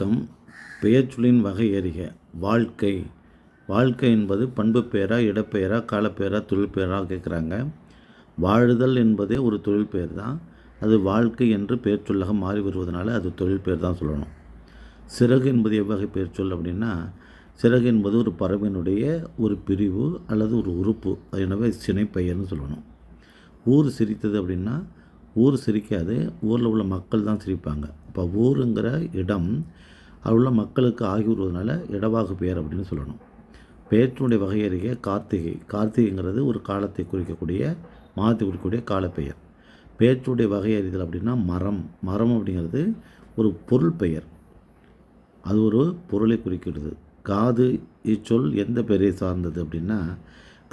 வணக்கம். பெயர்ச்சொல்லின் வகை அறிக. வாழ்க்கை. வாழ்க்கை என்பது பண்பு பெயரா, இடப்பெயரா, காலப்பெயரா, தொழில் பெயரா கேட்குறாங்க. வாழுதல் என்பதே ஒரு தொழில் பெயர் தான். அது வாழ்க்கை என்று பெயர் சொல்லாக மாறி வருவதனால அது தொழில் பெயர் தான் சொல்லணும். சிறகு என்பது எவ்வகை பெயர் சொல் அப்படின்னா, சிறகு என்பது ஒரு பறவையினுடைய ஒரு பிரிவு அல்லது ஒரு உறுப்பு. எனவே சினைப்பெயர்னு சொல்லணும். ஊர் சிரித்தது அப்படின்னா, ஊர் சிரிக்காது, ஊரில் உள்ள மக்கள் தான் சிரிப்பாங்க. இப்போ ஊருங்கிற இடம் அதில் உள்ள மக்களுக்கு ஆகி வருவதனால இடவாகு பெயர் அப்படின்னு சொல்லணும். பெயர்ச்சினுடைய வகை அறிய. கார்த்திகை. கார்த்திகைங்கிறது ஒரு காலத்தை குறிக்கக்கூடிய, மாதத்தை குறிக்கக்கூடிய காலப்பெயர். பெயர்ச்சியுடைய வகை அறிதல் அப்படின்னா மரம். மரம் அப்படிங்கிறது ஒரு பொருள் பெயர், அது ஒரு பொருளை குறிக்கிறது. காது இச்சொல் எந்த பெயரை சார்ந்தது அப்படின்னா,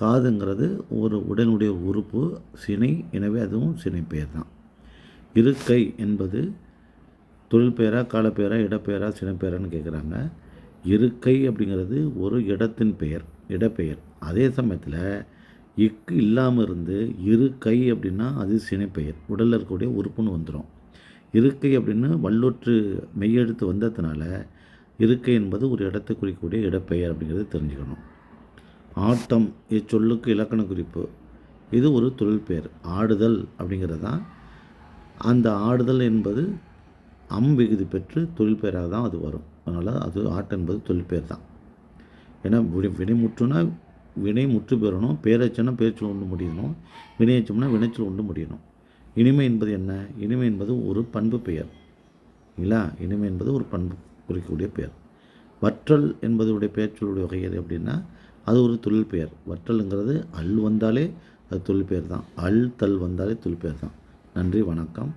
காதுங்கிறது ஒரு உடலுடைய உறுப்பு, சினை. எனவே அதுவும் சினை பெயர் தான். இருக்கை என்பது தொழில் பெயரா, காலப்பெயரா, இடப்பெயரா, சினைப்பெயரான்னு கேட்குறாங்க. இருக்கை அப்படிங்கிறது ஒரு இடத்தின் பெயர், இடப்பெயர். அதே சமயத்தில் இக்கு இல்லாமல் இருந்து இருக்கை அப்படின்னா அது சினைப்பெயர், உடலில் இருக்கக்கூடிய உறுப்புன்னு வந்துடும். இருக்கை அப்படின்னு வல்லொற்று மெய்யெழுத்து வந்ததுனால இருக்கை என்பது ஒரு இடத்தை குறிக்கக்கூடிய இடப்பெயர் அப்படிங்கிறது தெரிஞ்சுக்கணும். ஆட்டம் இச்சொல்லுக்கு இலக்கண குறிப்பு. இது ஒரு தொழில் பெயர். ஆடுதல் அப்படிங்கிறது தான். அந்த ஆடுதல் என்பது விகுதி பெற்று தொழில் பெயராக தான் அது வரும். அதனால் அது ஆட்டம் என்பது தொழில் பெயர் தான். ஏன்னா வினைமுற்றுனா வினை முற்று பெறணும், பேரச்சனா பேர்ச்சொல் ஒன்று முடியணும், வினையச்சம்னா வினைச்சொல் ஒன்று முடியணும். இனிமை என்பது என்ன? இனிமை என்பது ஒரு பண்பு பெயர் இல்லைங்களா? இனிமை என்பது ஒரு பண்பு குறிக்கக்கூடிய பெயர். வற்றல் என்பதுடைய பெயர்ச்சொல்லுடைய வகையது அப்படின்னா அது ஒரு தொழில் பெயர். வற்றல்ங்கிறது அல் வந்தாலே அது தொழில் பெயர் தான். அல் தல் வந்தாலே தொழில் பெயர் தான். நன்றி, வணக்கம்.